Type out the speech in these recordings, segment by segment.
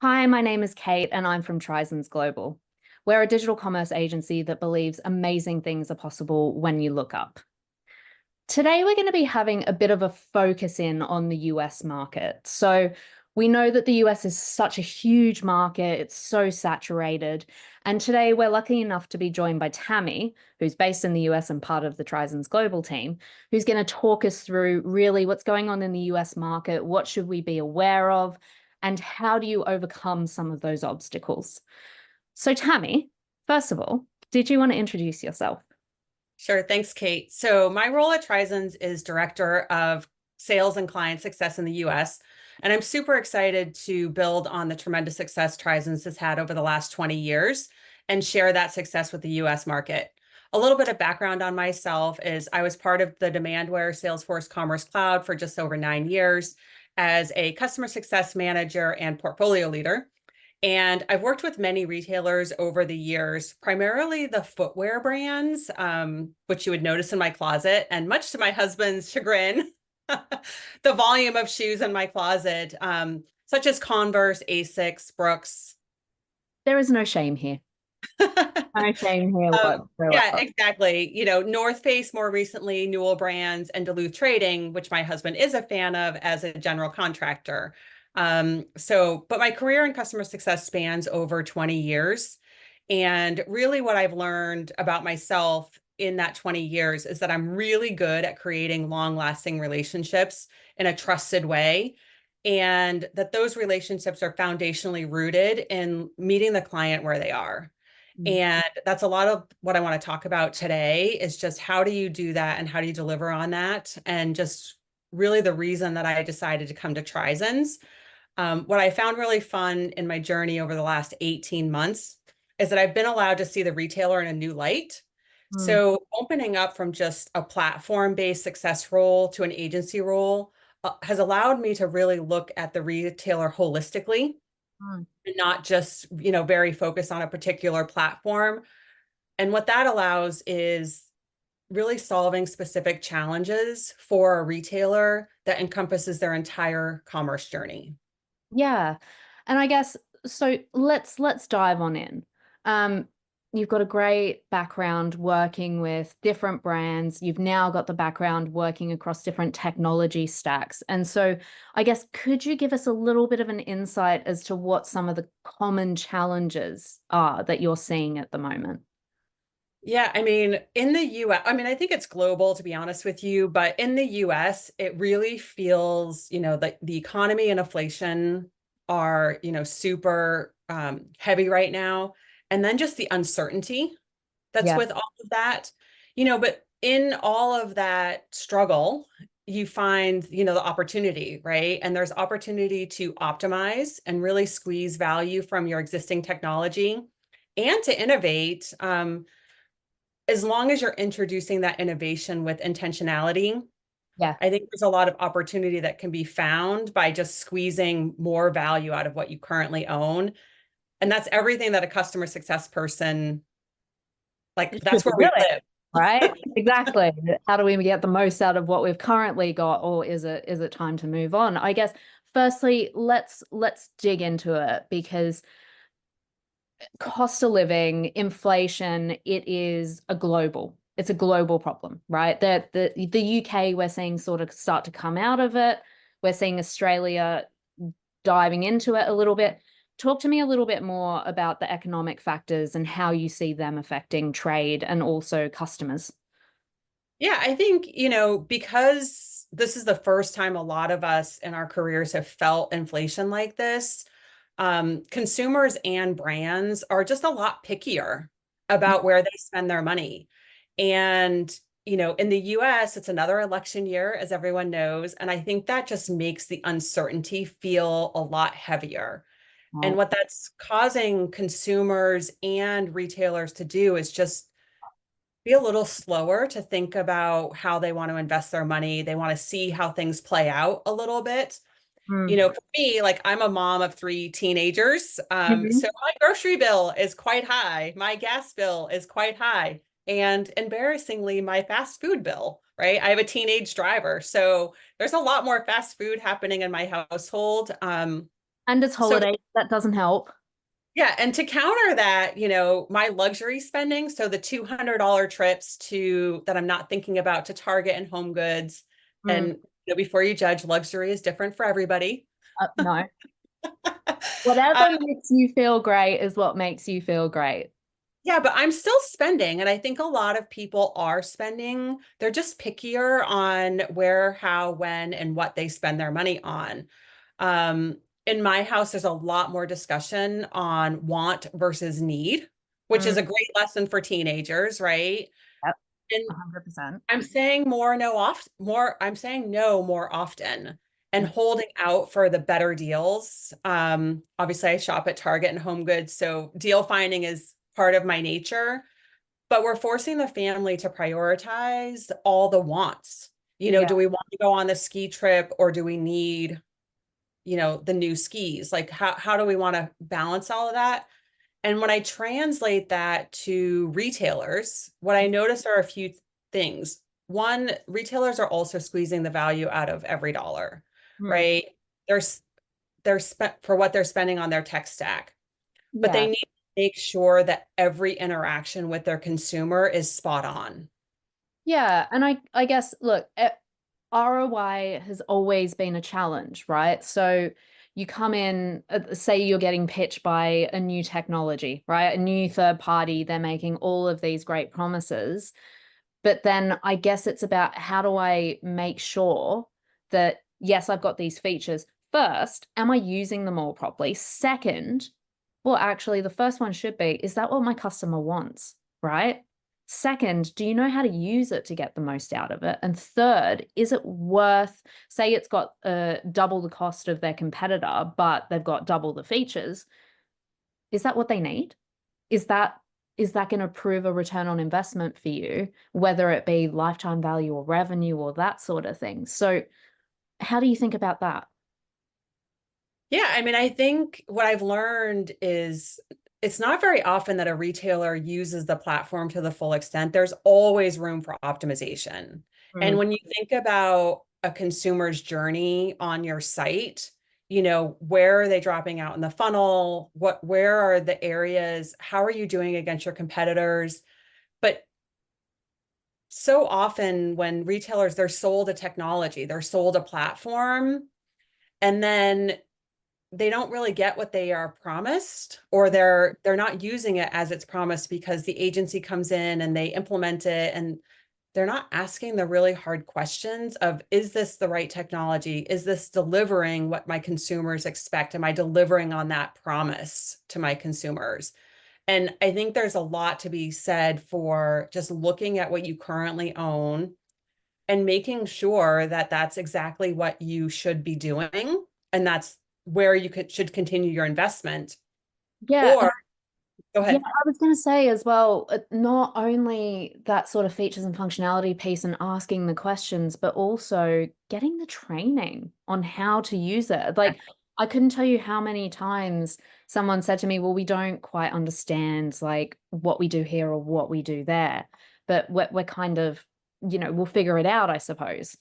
Hi, my name is Kate and I'm from Trizons Global. We're a digital commerce agency that believes amazing things are possible when you look up. Today, we're going to be having a bit of a focus in on the US market. So we know that the US is such a huge market, it's so saturated. And today we're lucky enough to be joined by Tammy, who's based in the US and part of the Trizons Global team, who's going to talk us through really what's going on in the US market, what should we be aware of, and how do you overcome some of those obstacles. So Tammy, first of all, did you want to introduce yourself? Sure. Thanks, Kate. So my role at Trizons is Director of Sales and Client Success in the US. And I'm super excited to build on the tremendous success Trizons has had over the last 20 years and share that success with the US market. A little bit of background on myself is I was part of the Demandware Salesforce Commerce Cloud for just over 9 years as a customer success manager and portfolio leader. And I've worked with many retailers over the years, primarily the footwear brands, which you would notice in my closet. And much to my husband's chagrin, the volume of shoes in my closet, such as Converse, Asics, Brooks. There is no shame here. No shame here Yeah, whatsoever. exactly. You know, North Face more recently, Newell Brands, and Duluth Trading, which my husband is a fan of as a general contractor. But my career in customer success spans over 20 years. And really what I've learned about myself in that 20 years is that I'm really good at creating long-lasting relationships in a trusted way. And that those relationships are foundationally rooted in meeting the client where they are. Mm. And that's a lot of what I want to talk about today is just how do you do that and how do you deliver on that? And just really the reason that I decided to come to Trizons. What I found really fun in my journey over the last 18 months is that I've been allowed to see the retailer in a new light. Mm. So opening up from just a platform-based success role to an agency role has allowed me to really look at the retailer holistically Mm. and not just, very focused on a particular platform. And what that allows is really solving specific challenges for a retailer that encompasses their entire commerce journey. Yeah. And I guess so let's dive on in. Um, you've got a great background working with different brands. You've now got the background working across different technology stacks. And so I guess could you give us a little bit of an insight as to what some of the common challenges are that you're seeing at the moment? Yeah, I mean, in the US, I mean, I think it's global to be honest with you, but in the US, it really feels, that the economy and inflation are, super heavy right now. And then just the uncertainty that's Yeah. with all of that, but in all of that struggle, you find, the opportunity, right? And there's opportunity to optimize and really squeeze value from your existing technology and to innovate. As long as you're introducing that innovation with intentionality, Yeah. I think there's a lot of opportunity that can be found by just squeezing more value out of what you currently own. And that's everything that a customer success person, like, It should that's be where we doing, live. right? Exactly. How do we get the most out of what we've currently got, or is it time to move on? I guess firstly, let's dig into it because cost of living, inflation, it's a global problem, right? The UK, we're seeing sort of start to come out of it. We're seeing Australia diving into it a little bit. Talk to me a little bit more about the economic factors and how you see them affecting trade and also customers. Yeah, I think, because this is the first time a lot of us in our careers have felt inflation like this, consumers and brands are just a lot pickier about where they spend their money. And, in the US, it's another election year, as everyone knows. And I think that just makes the uncertainty feel a lot heavier. And Right. what that's causing consumers and retailers to do is just be a little slower to think about how they want to invest their money. They want to see how things play out a little bit. Mm. For me, like I'm a mom of three teenagers. So Mhm. my grocery bill is quite high. My gas bill is quite high. And embarrassingly, my fast food bill, right? I have a teenage driver. So there's a lot more fast food happening in my household. And it's So holiday. That doesn't help. yeah, and to counter that, my luxury spending, so the $200 trips to that I'm not thinking about to Target and Home Goods, Mm, and before you judge, luxury is different for everybody. no. Uh, Whatever makes you feel great is what makes you feel great. yeah, but I'm still spending, and I think a lot of people are spending. They're just pickier on where, how, when, and what they spend their money on. In my house, there's a lot more discussion on want versus need, which Mm, is a great lesson for teenagers, right? yep, And 100%. I'm saying I'm saying no more often and holding out for the better deals. Obviously I shop at Target and Home Goods, so deal finding is part of my nature, but we're forcing the family to prioritize all the wants. Yeah. Do we want to go on the ski trip or do we need, the new skis? Like how do we want to balance all of that? And when I translate that to retailers, what I notice are a few things. One, retailers are also squeezing the value out of every dollar, Mm, right? They're they're spent for what they're spending on their tech stack, but they yeah. need to make sure that every interaction with their consumer is spot on. Yeah. And I guess, look, ROI has always been a challenge, right? So you come in, say you're getting pitched by a new technology, right? A new third party, they're making all of these great promises. But then I guess it's about how do I make sure that, yes, I've got these features. First, am I using them all properly? Second, well, actually, the first one should be, is that what my customer wants, right? Second, do you know how to use it to get the most out of it? And third, is it worth, say it's got double the cost of their competitor, but they've got double the features. Is that what they need? Is that going to prove a return on investment for you, whether it be lifetime value or revenue or that sort of thing? So how do you think about that? Yeah, I mean, I think what I've learned is it's not very often that a retailer uses the platform to the full extent. There's always room for optimization. And Mm, when you think about a consumer's journey on your site, where are they dropping out in the funnel? Where are the areas? How are you doing against your competitors? But so often when retailers, they're sold a technology, they're sold a platform, and then they don't really get what they are promised, or they're not using it as it's promised because the agency comes in and they implement it, and they're not asking the really hard questions of, is this the right technology? Is this delivering what my consumers expect? Am I delivering on that promise to my consumers? And I think there's a lot to be said for just looking at what you currently own and making sure that that's exactly what you should be doing, and that's where you should continue your investment. yeah. Or go Yeah, ahead. I was going to say as well, not only that sort of features and functionality piece and asking the questions, but also getting the training on how to use it. Like, I couldn't tell you how many times someone said to me, well, we don't quite understand like what we do here or what we do there, but we're kind of, we'll figure it out, I suppose.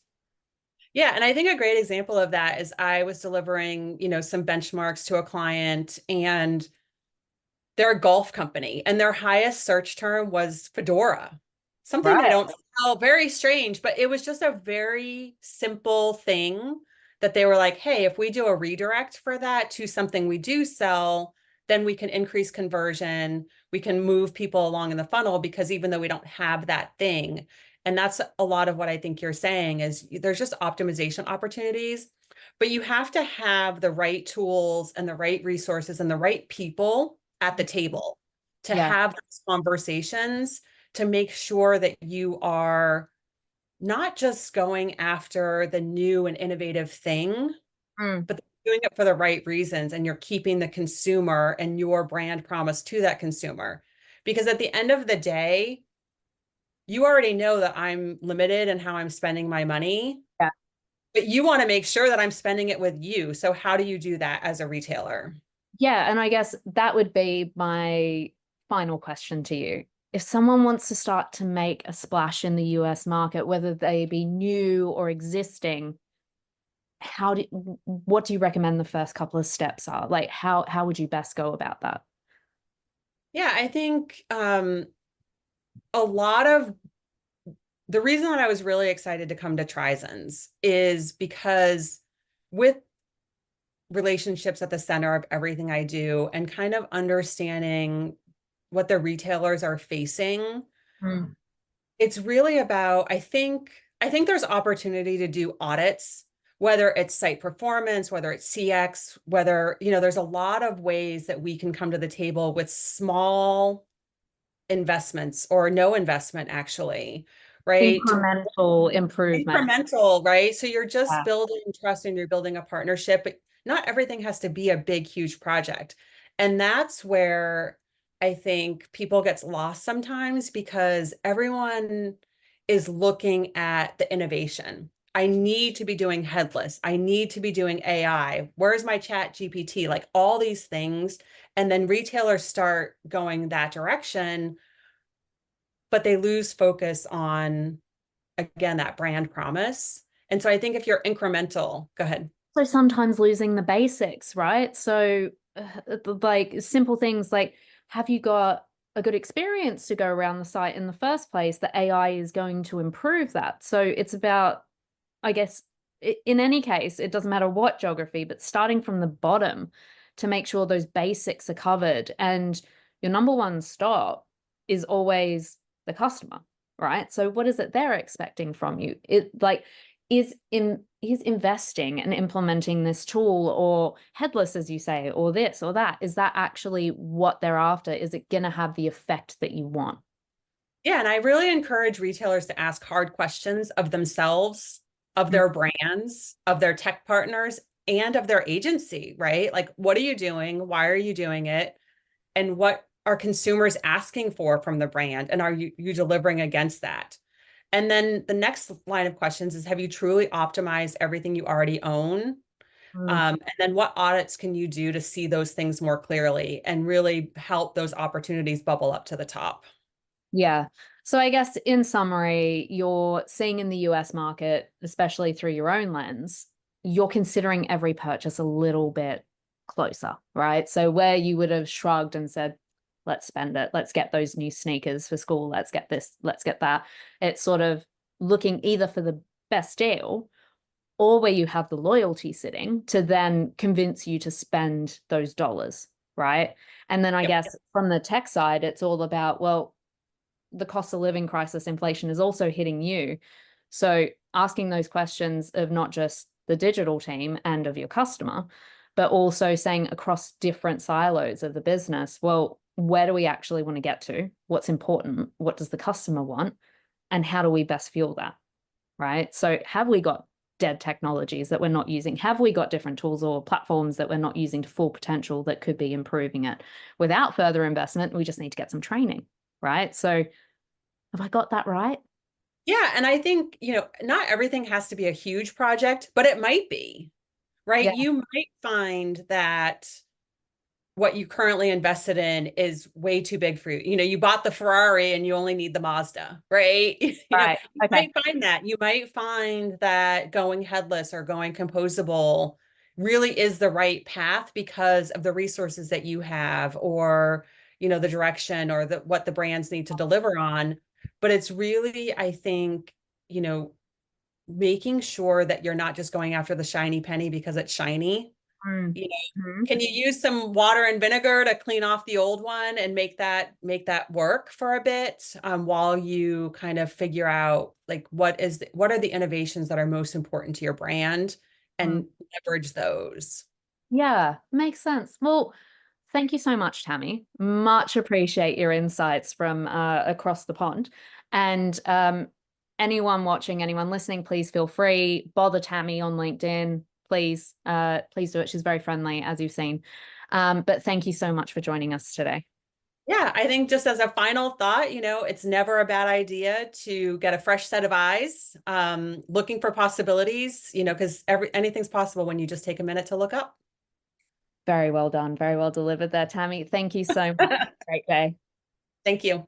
Yeah, and I think a great example of that is I was delivering, some benchmarks to a client, and they're a golf company, and their highest search term was fedora. Something they Right. don't sell, very strange, but it was just a very simple thing that they were like, hey, if we do a redirect for that to something we do sell, then we can increase conversion. We can move people along in the funnel, because even though we don't have that thing, and that's a lot of what I think you're saying is there's just optimization opportunities, but you have to have the right tools and the right resources and the right people at the table to Yeah. have those conversations, to make sure that you are not just going after the new and innovative thing, Mm. but doing it for the right reasons, and you're keeping the consumer and your brand promise to that consumer. Because at the end of the day, you already know that I'm limited in how I'm spending my money, Yeah. but you want to make sure that I'm spending it with you. So how do you do that as a retailer? Yeah, and I guess that would be my final question to you. If someone wants to start to make a splash in the US market, whether they be new or existing, what do you recommend the first couple of steps are? Like how would you best go about that? Yeah, I think a lot of the reason that I was really excited to come to Trizons is because with relationships at the center of everything I do and kind of understanding what the retailers are facing, Mm. it's really about, I think there's opportunity to do audits, whether it's site performance, whether it's CX, whether, there's a lot of ways that we can come to the table with small investments or no investment actually, right? Incremental improvement. Incremental, right? So you're just Yeah. building trust and you're building a partnership, but not everything has to be a big, huge project. And that's where I think people gets lost sometimes because everyone is looking at the innovation. I need to be doing headless. I need to be doing AI. Where's my chat GPT? Like all these things. And then retailers start going that direction, but they lose focus on, again, that brand promise. And so I think if you're incremental, go ahead. So sometimes losing the basics, right? So like simple things like, have you got a good experience to go around the site in the first place? The AI is going to improve that. So it's about, I guess, in any case, it doesn't matter what geography, but starting from the bottom to make sure those basics are covered. And your number one stop is always the customer, right? So what is it they're expecting from you? It like is investing and implementing this tool or headless, as you say, or this or that, is that actually what they're after? Is it going to have the effect that you want? Yeah, and I really encourage retailers to ask hard questions of themselves, of Mm. their brands, of their tech partners, and of their agency, right? Like, what are you doing? Why are you doing it? And what are consumers asking for from the brand? And are you delivering against that? And then the next line of questions is, have you truly optimized everything you already own? Mm. And then what audits can you do to see those things more clearly and really help those opportunities bubble up to the top? Yeah. So I guess in summary, you're seeing in the US market, especially through your own lens, you're considering every purchase a little bit closer, right? So where you would have shrugged and said, let's spend it, let's get those new sneakers for school, let's get this, let's get that. It's sort of looking either for the best deal or where you have the loyalty sitting to then convince you to spend those dollars, right? And then I Yep. guess from the tech side, it's all about, well, the cost of living crisis, inflation is also hitting you. So asking those questions of not just the digital team and of your customer, but also saying across different silos of the business, well, where do we actually want to get to? What's important? What does the customer want? And how do we best fuel that? Right. So have we got dead technologies that we're not using? Have we got different tools or platforms that we're not using to full potential that could be improving it? Without further investment, we just need to get some training. Right. So have I got that right? Yeah, and I think, not everything has to be a huge project, but it might be, right? Yeah. You might find that what you currently invested in is way too big for you. You bought the Ferrari and you only need the Mazda, right? Right. You Okay. might find that. You might find that going headless or going composable really is the right path because of the resources that you have or, the direction or what the brands need to deliver on. But it's really, I think, you know, making sure that you're not just going after the shiny penny because it's shiny. Mm-hmm. Can you use some water and vinegar to clean off the old one and make that work for a bit, while you kind of figure out like what are the innovations that are most important to your brand and leverage those. Yeah, makes sense. Well, thank you so much, Tammy. Much appreciate your insights from across the pond. And anyone watching, anyone listening, please feel free, bother Tammy on LinkedIn. Please do it. She's very friendly, as you've seen. But thank you so much for joining us today. Yeah, I think just as a final thought, it's never a bad idea to get a fresh set of eyes, looking for possibilities, because anything's possible when you just take a minute to look up. Very well done. Very well delivered there, Tammy. Thank you so much. Great day. Thank you.